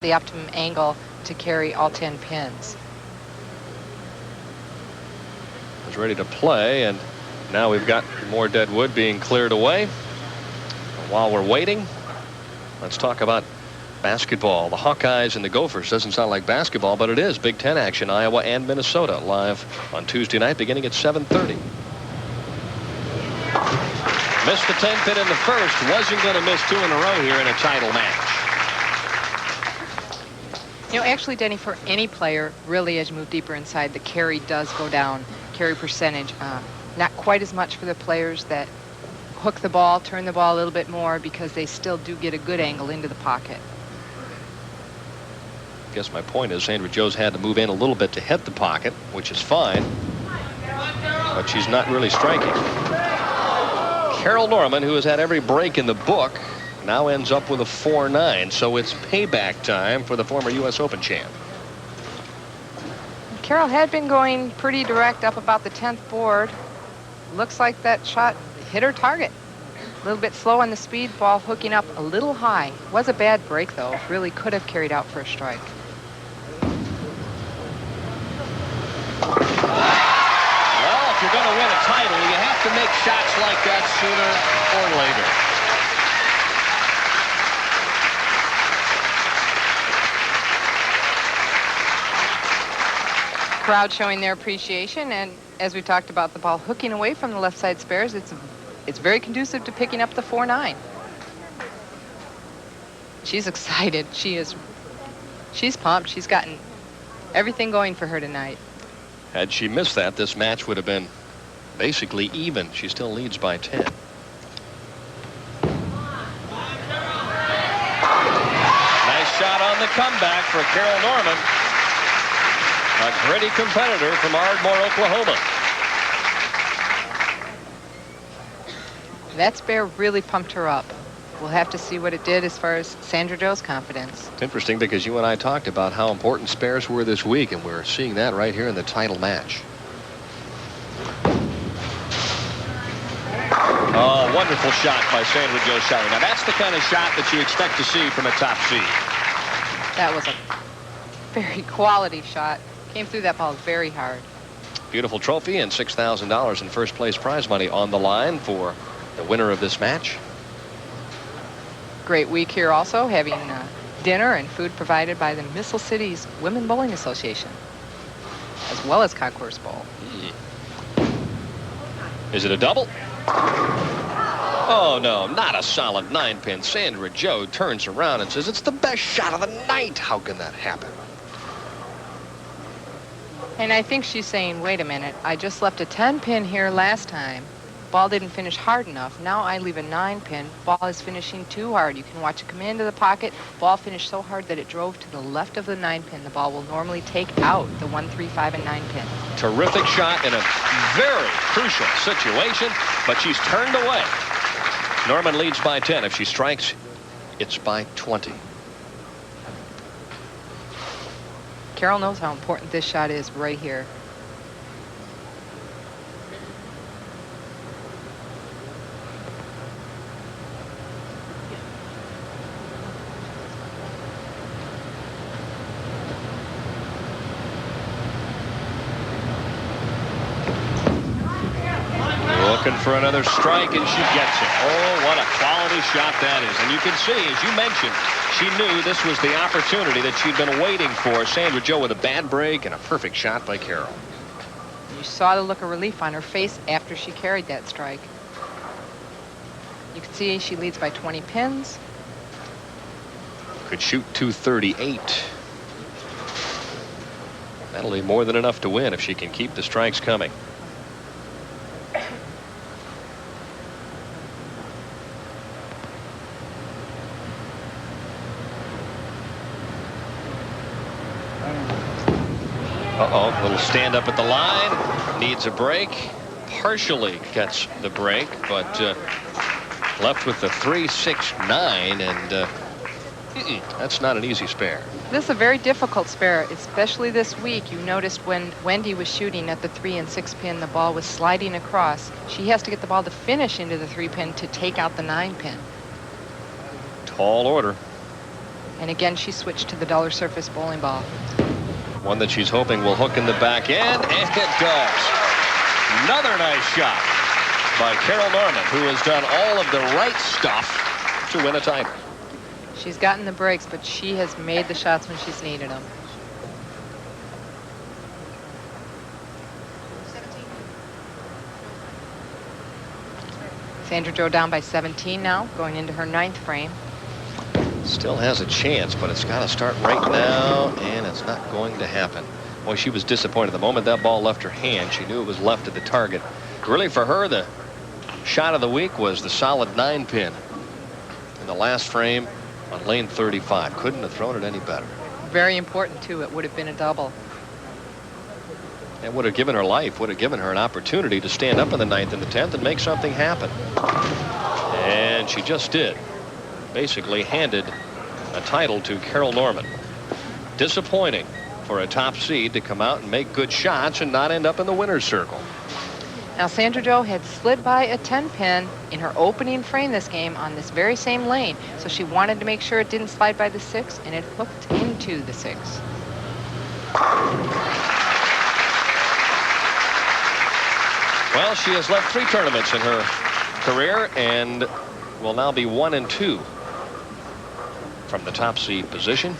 the optimum angle to carry all 10 pins. Is ready to play, and now we've got more dead wood being cleared away. While we're waiting, let's talk about basketball. The Hawkeyes and the Gophers. Doesn't sound like basketball, but it is. Big Ten action, Iowa and Minnesota, live on Tuesday night beginning at 7:30. Missed the 10 pin in the first. Wasn't going to miss 2 in a row here in a title match. You know, actually, Denny, for any player, really, as you move deeper inside, the carry does go down. Carry percentage. Not quite as much for the players that hook the ball, turn the ball a little bit more, because they still do get a good angle into the pocket. I guess my point is Sandra Jo's had to move in a little bit to hit the pocket, which is fine, but she's not really striking. Carol Norman, who has had every break in the book, now ends up with a 4-9, so it's payback time for the former U.S. Open champ. Carol had been going pretty direct up about the 10th board. Looks like that shot hit her target. A little bit slow on the speed, ball hooking up a little high. Was a bad break, though. Really could have carried out for a strike. Well, if you're going to win a title, you have to make shots like that sooner or later. Crowd showing their appreciation, and as we talked about the ball hooking away from the left side spares, it's very conducive to picking up the 4-9. She's excited. She's pumped. She's gotten everything going for her tonight. Had she missed that, this match would have been basically even. She still leads by 10. Nice shot on the comeback for Carol Norman. A gritty competitor from Ardmore, Oklahoma. That spare really pumped her up. We'll have to see what it did as far as Sandra Jo's confidence. It's interesting because you and I talked about how important spares were this week, and we're seeing that right here in the title match. Oh, wonderful shot by Sandra Jo Shiery. Now, that's the kind of shot that you expect to see from a top seed. That was a very quality shot. Came through that ball very hard. Beautiful trophy and $6,000 in first place prize money on the line for the winner of this match. Great week here also, having dinner and food provided by the Missile Cities Women Bowling Association, as well as Concourse Bowl. Is it a double? Oh, no, not a solid 9-pin. Sandra Jo turns around and says, it's the best shot of the night. How can that happen? And I think she's saying, wait a minute, I just left a 10-pin here last time. Ball didn't finish hard enough. Now I leave a 9-pin. Ball is finishing too hard. You can watch it come into the pocket. Ball finished so hard that it drove to the left of the 9-pin. The ball will normally take out the 1, 3, 5, and 9-pin. Terrific shot in a very crucial situation, but she's turned away. Norman leads by 10. If she strikes, it's by 20. Carol knows how important this shot is right here. Looking for another strike, and she gets it. Oh, what a quality shot that is. And you can see, as you mentioned, she knew this was the opportunity that she'd been waiting for. Sandra Jo with a bad break and a perfect shot by Carol. You saw the look of relief on her face after she carried that strike. You can see she leads by 20 pins. Could shoot 238. That'll be more than enough to win if she can keep the strikes coming. Uh-oh, a little stand up at the line. Needs a break. Partially gets the break, but left with the 3-6-9, and that's not an easy spare. This is a very difficult spare, especially this week. You noticed when Wendy was shooting at the 3 and 6 pin, the ball was sliding across. She has to get the ball to finish into the 3 pin to take out the 9 pin. Tall order. And again, she switched to the duller surface bowling ball. One that she's hoping will hook in the back end, and it does. Another nice shot by Carol Norman, who has done all of the right stuff to win a title. She's gotten the breaks, but she has made the shots when she's needed them. Sandra Jo down by 17 now, going into her 9th frame. Still has a chance, but it's got to start right now, and it's not going to happen. Boy, she was disappointed. The moment that ball left her hand, she knew it was left at the target. Really, for her, the shot of the week was the solid 9-pin in the last frame on lane 35. Couldn't have thrown it any better. Very important, too. It would have been a double. It would have given her life, would have given her an opportunity to stand up in the 9th and the 10th and make something happen. And she just did. Basically handed a title to Carol Norman. Disappointing for a top seed to come out and make good shots and not end up in the winner's circle. Now, Sandra Jo had slid by a 10-pin in her opening frame this game on this very same lane, so she wanted to make sure it didn't slide by the 6, and it hooked into the 6. Well, she has left 3 tournaments in her career and will now be 1-2 from the top seed position.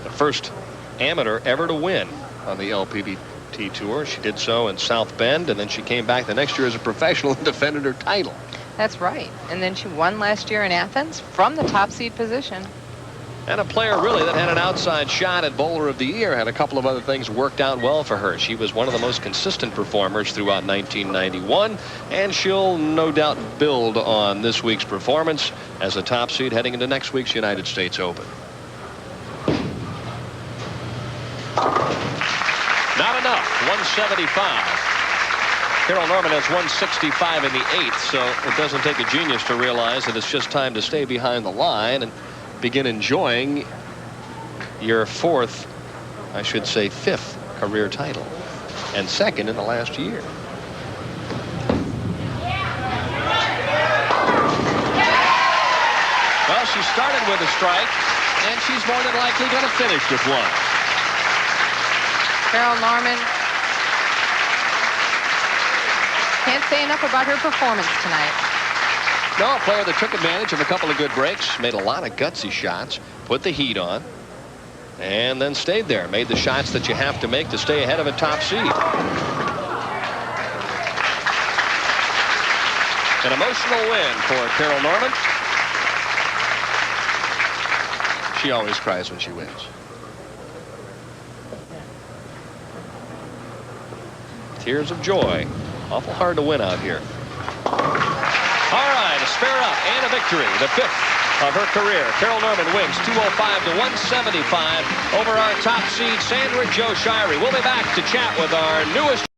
The first amateur ever to win on the LPBT tour. She did so in South Bend, and then she came back the next year as a professional and defended her title. That's right. And then she won last year in Athens from the top seed position. And a player really that had an outside shot at Bowler of the Year. Had a couple of other things worked out well for her. She was one of the most consistent performers throughout 1991, and she'll no doubt build on this week's performance as a top seed heading into next week's United States Open. Not enough. 175. Carol Norman has 165 in the 8th, so it doesn't take a genius to realize that it's just time to stay behind the line and begin enjoying your 4th, I should say 5th career title, and 2nd in the last year. Well, she started with a strike, and she's more than likely going to finish with one. Carol Norman can't say enough about her performance tonight. No, a player that took advantage of a couple of good breaks, made a lot of gutsy shots, put the heat on, and then stayed there. Made the shots that you have to make to stay ahead of a top seed. An emotional win for Carol Norman. She always cries when she wins. Tears of joy. Awful hard to win out here. All right, a spare up and a victory. The 5th of her career. Carol Norman wins 205 to 175 over our top seed, Sandra Jo Shiery. We'll be back to chat with our newest